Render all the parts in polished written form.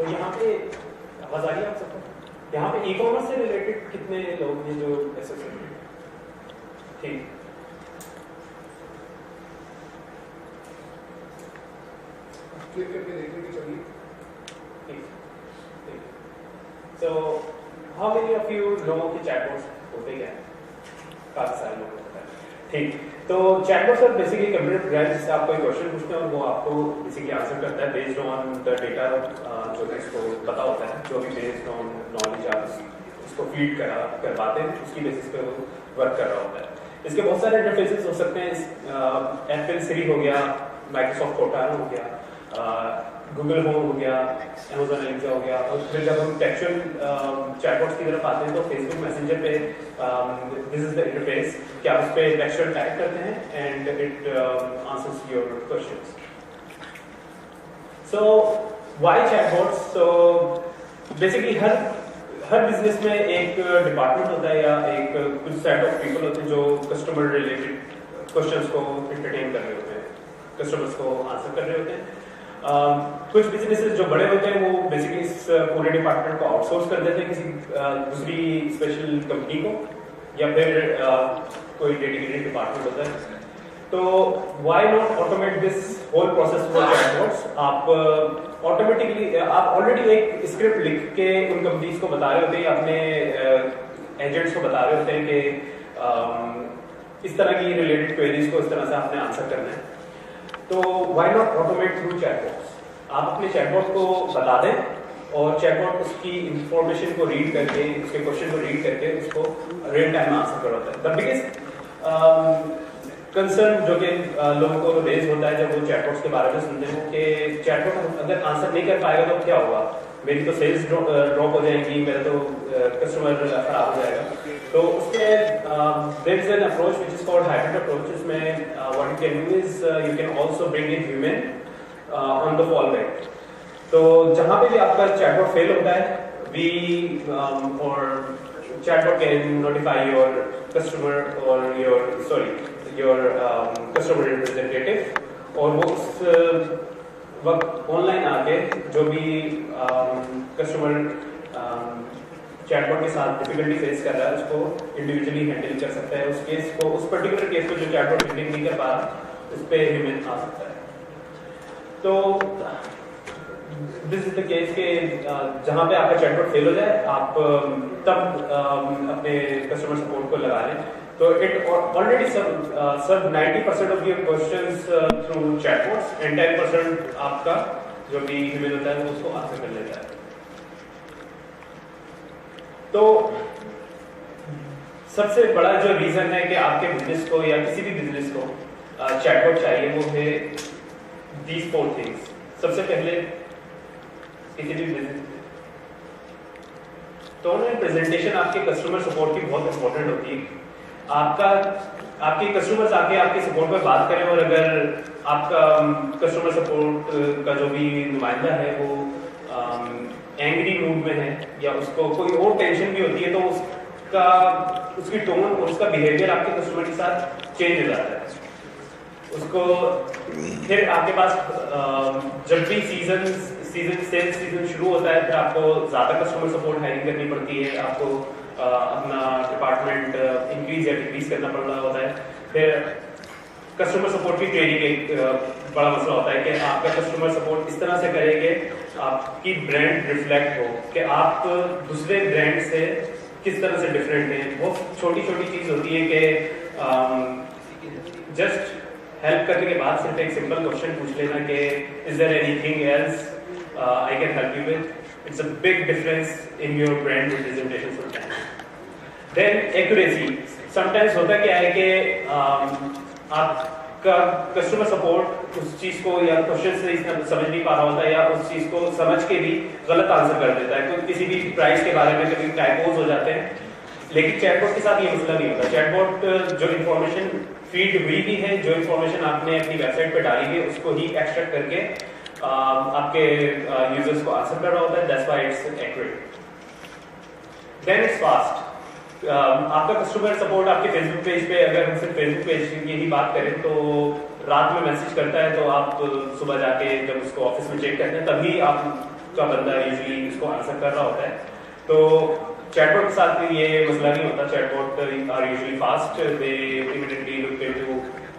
तो यहाँ पे आवाज आ रही है आप सबको? यहाँ पे ई कॉमर्स से रिलेटेड कितने लोग हैं जो एसोसिएटेड? ठीक, क्लिक करके देखने की चलिए। ठीक, ठीक। So, how many of you लोगों के चैटबॉट्स होते क्या हैं? काफी सारे लोग होते हैं। ठीक, तो chatbot sir basically computer program जिससे आप कोई क्वेश्चन पूछते हैं और वो आपको बेसिकली आंसर करता है बेस्ड ऑन द डेटा जो कि इसको पता होता है, जो भी बेस्ड ऑन नॉलेज आप उसको फीड करवाते हैं उसकी बेसिस पे वो वर्क कर रहा होता है। इसके बहुत सारे इंटरफेसेस हो सकते हैं, एप्पल सिरी हो गया, माइक्रोसॉफ्ट कोर्टाना हो गया, गूगल होम हो गया, अमेजोन एलेक्सा हो गया। और फिर जब हम टेक्सचुअल चैटबॉट्स की तरफ आते हैं तो फेसबुक मैसेंजर पे दिस इज द इंटरफेस कि आप उस पर टेक्सचुअल टाइप करते हैं and it answers your questions. So why chatbots? So basically her business में एक डिपार्टमेंट होता है या एक कुछ सेट ऑफ पीपल होते हैं जो कस्टमर रिलेटेड क्वेश्चंस को एंटरटेन कर रहे होते हैं, कस्टमर्स को आंसर कर रहे होते हैं। कुछ बिजनेसेस जो बड़े होते हैं वो बेसिकली इस पूरे डिपार्टमेंट को आउटसोर्स कर देते हैं किसी दूसरी स्पेशल कंपनी को, या फिर कोई डेडिकेटेड डिपार्टमेंट होता है। तो why not automate this whole process for chatbots? आप ऑटोमेटिकली आप ऑलरेडी एक स्क्रिप्ट लिख के उन कंपनीज को बता रहे होते हैं, अपने एजेंट्स को बता रहे होते हैं कि इस तरह की रिलेटेड क्वेरीज को इस तरह से आपने आंसर करना है। तो why not automate through chatbots? आप अपने चैटबॉट को बता दें और चैटबॉट उसकी इंफॉर्मेशन को रीड करके, उसके क्वेश्चन को रीड करके उसको रियल टाइम में आंसर करवाता है। द बिगेस्ट कंसर्न जो कि लोगों को रेज होता है जब वो चैटबॉट्स के बारे में सुनते हैं कि चैटबॉट अगर आंसर नहीं कर पाएगा तो क्या होगा, मेरी तो सेल्स ड्रॉप हो जाएंगी, मेरा तो कस्टमर खराब हो जाएगा। तो उसमें there is an approach which is called hybrid approach. इसमें what you can do is you can also bring in human on the fallback. तो जहां पे भी आपका चैटबॉट फेल होता है, वी और chatbot can notify your customer और योर कस्टमर रिप्रेजेंटेटिव, और वो उस वक्त ऑनलाइन आके जो भी कस्टमर चैटबॉट के साथ डिफिकल्टी फेस कर रहा है उसको इंडिविजुअली हैंडल कर सकता है। उस केस को, उस पर्टिकुलर केस को जो चैटबॉट हैंडल नहीं कर पा रहा उस पर ह्यूमन आ सकता है। तो दिस इज द केस के जहां पे आपका चैटबॉट फेल हो जाए आप तब अपने कस्टमर सपोर्ट को लगा लें। तो it already serve 90% of your questions through chatbots and 10% आपका जो भी ह्यूमन होता है वो उसको आंसर कर लेता है। तो सबसे बड़ा जो रीजन है कि आपके बिजनेस को या किसी भी बिजनेस को चैटबॉट चाहिए वो है these 4 things। सबसे पहले किसी भी बिजनेस तो प्रेजेंटेशन आपके कस्टमर सपोर्ट की बहुत इंपॉर्टेंट होती है। आपके कस्टमर्स आके आपके सपोर्ट पर बात करें और अगर आपका कस्टमर सपोर्ट का जो भी नुमाइंदा है वो एंग्री मूड में है या उसको कोई और टेंशन भी होती है तो उसकी टोन और उसका बिहेवियर आपके कस्टमर के साथ चेंज हो जाता है। उसको फिर आपके पास जब भी सेल्स सीजन शुरू होता है फिर आपको ज्यादा कस्टमर सपोर्ट हायरिंग करनी पड़ती है, आपको अपना डिपार्टमेंट इंक्रीज या डिक्रीज करना पड़ रहा होता है। फिर कस्टमर सपोर्ट की ट्रेनिंग एक बड़ा मसला होता है कि आपका कस्टमर सपोर्ट इस तरह से करे कि आपकी ब्रांड रिफ्लेक्ट हो कि आप दूसरे ब्रांड से किस तरह से डिफरेंट हैं। बहुत छोटी छोटी चीज होती है कि जस्ट हेल्प करने के बाद सिर्फ एक सिंपल क्वेश्चन पूछ लेना कि is there anything else I can help you with. It's a big difference in your brand representation sometimes. Then accuracy. Sometimes होता क्या है कि आपका कस्टमर सपोर्ट उस चीज को या क्वेश्चन से समझ नहीं पा रहा होता है या उस चीज को समझ के भी गलत आंसर कर देता है। तो किसी भी प्राइस के बारे में कभी टाइपोज हो जाते हैं, लेकिन चैटबॉट के साथ ये मसला नहीं होता। चैटबॉट जो इन्फॉर्मेशन फीड हुई भी है, जो इन्फॉर्मेशन आपने अपनी वेबसाइट पे डाली है उसको ही एक्सट्रैक्ट करके आपके यूजर्स को आंसर कर रहा होता है। That's why it's accurate. Then it's fast. आपका कस्टमर सपोर्ट आपके फेसबुक पेज पे, अगर हम सिर्फ फेसबुक पेज की ही बात करें तो रात में मैसेज करता है तो आप सुबह जाके जब उसको ऑफिस में चेक करते हैं तभी आप का बंदा यूजुअली इसको आंसर कर रहा होता है। तो चैटबॉट के साथ ये मसला नहीं होता। Chatbot are usually fast, they immediately look into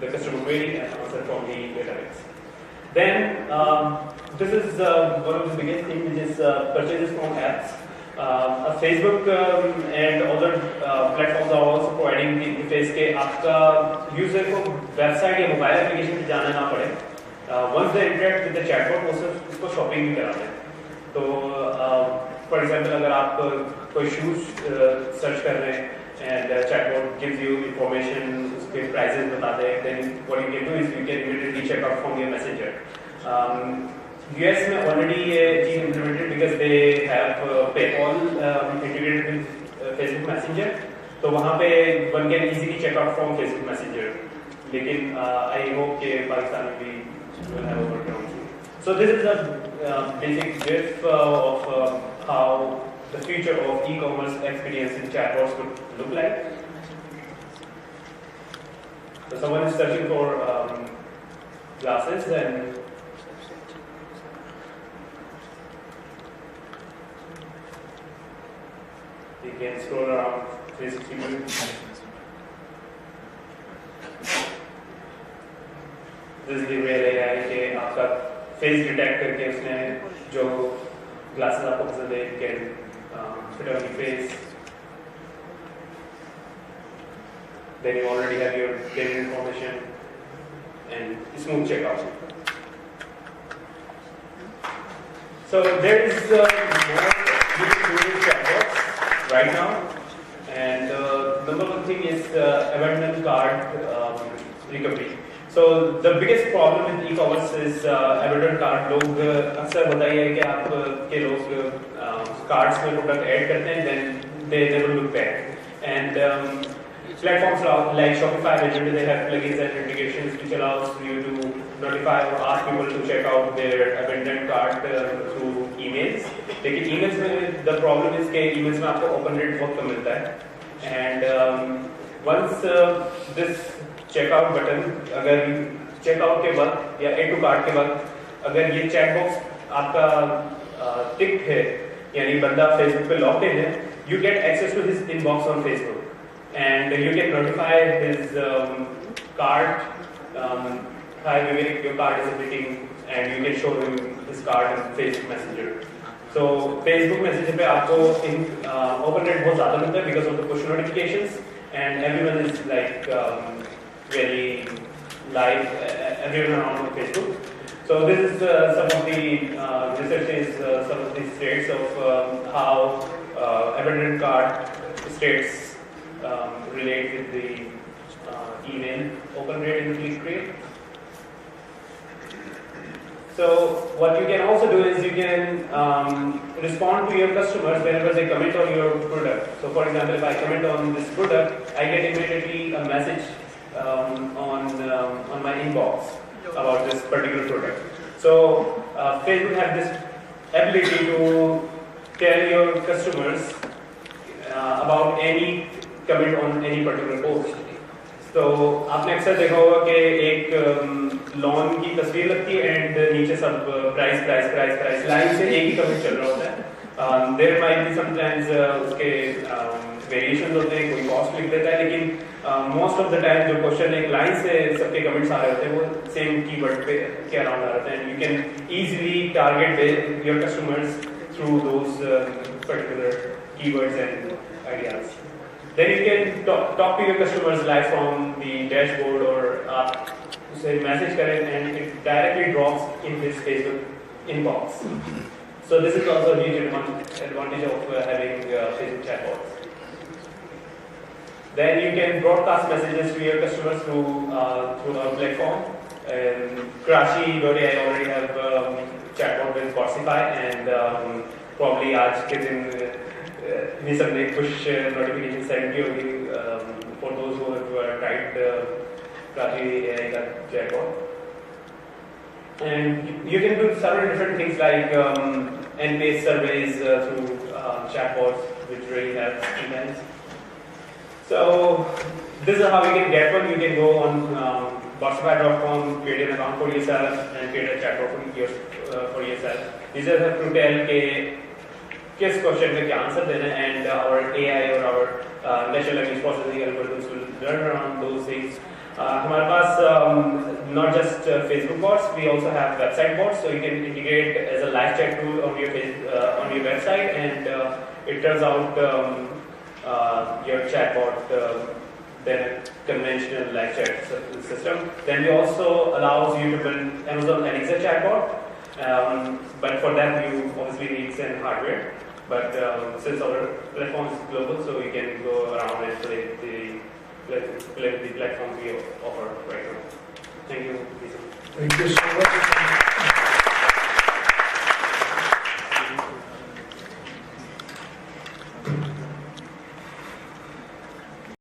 the customer query and answer from the database. Then this is one of the biggest things, which is purchases from apps. Facebook and other platforms are also providing the interface के आपका user को website या mobile application पे जाना ना पड़े। Once they interact with the chatbot, वो सिर्फ उसको शॉपिंग भी कराते हैं। तो फॉर एग्जांपल अगर आप कोई शूज सर्च कर रहे हैं and chatbot gives you information, उसके prices बताते हैं, then what you can do is you can immediately check out from your messenger. US में already ये चीज implemented because they have PayPal integrated with Facebook Messenger, तो वहाँ पे one can easily check out from Facebook Messenger. लेकिन I hope कि पाकिस्तान में भी will have a workaround too. So this is a basic brief of how the future of e-commerce experience in chatbots could look like. So someone is searching for glasses, and you can scroll around 360 degrees. This is the real AI के आपका face detect करके उसने जो glasses आपको पसंद है can put on your face. Then you already have your payment information and smooth checkout. So there is more you can do with chatbots right now, and number one thing is abandoned cart recovery. So the biggest problem in e-commerce is abandoned cart. लोग अक्सर बताइए कि आप के लोग carts में product add करते हैं, then they never look back. And platforms like Shopify, they have plugins and integrations which allows you to notify or ask people to check out their abandoned cart through emails. लेकिन emails में the problem is कि emails में आपको open rate बहुत कम मिलता है. And once this checkout button, अगर checkout के बाद या add to cart के बाद अगर ये chat box आपका tick है, यानी बंदा Facebook पे loged in है, you get access to his inbox on Facebook, and you can notify his cart. Hi Vivek, your cart is hitting, and you can show him his cart in Facebook Messenger. So Facebook Messenger पे आपको open rate बहुत ज़्यादा मिलता है because of the push notifications, and everyone is like very live, everyone around on Facebook. So this is some of the researches, some of the states of how abandoned cart states relate with the email open rate and click rate. So what you can also do is you can respond to your customers whenever they comment on your product. So for example, if I comment on this product, I get immediately a message on my inbox about this particular product. So Facebook has this ability to tell your customers about any comment on any particular post. तो आपने अक्सर देखा होगा कि एक lawn की तस्वीर लगती है एंड नीचे सब price price price price line से एक ही कमेंट चल रहा होता है. देयर माइट बी समटाइम्स उसके वेरिएशंस होते हैं, कोई कॉस्ट लिख देता है, लेकिन मोस्ट ऑफ द टाइम जो क्वेश्चन एक लाइन से सबके कमेंट्स आ रहे होते हैं वो सेम कीवर्ड पे के अराउंड आ रहे होते हैं. You can easily target your customers through those particular keywords and ideas. Then you can talk to your customers live from the dashboard, or आप उसे मैसेज करें and it directly drops in his Facebook inbox. So this is also a huge advantage of having Facebook chatbots. Then you can broadcast messages to your customers through our platform. Karachi.ai already have chatbot with Boxify, and probably आज के दिन ये सब ने push notification send की होगी for those who have tried Karachi AI का chatbot. And you can do several different things like NPS surveys through chatbots, which really helps sometimes. So this is how you can get one. You can go on Botsify.com, create an account for yourself and create a chatbot for yourself. You just have to tell के किस question में क्या answer देना है, and our AI or our natural language processing algorithms will learn around those things. हमारे पास not just Facebook bots, we also have website bots, so you can integrate as a live chat tool on your website, and it turns out your chatbot than a conventional live chat system. Then we also allows you to build Amazon Alexa chatbot, but for that you obviously need some hardware. But since our platform is global, so you can go around and play with the platforms we offer right now. Thank you. Thank you so much.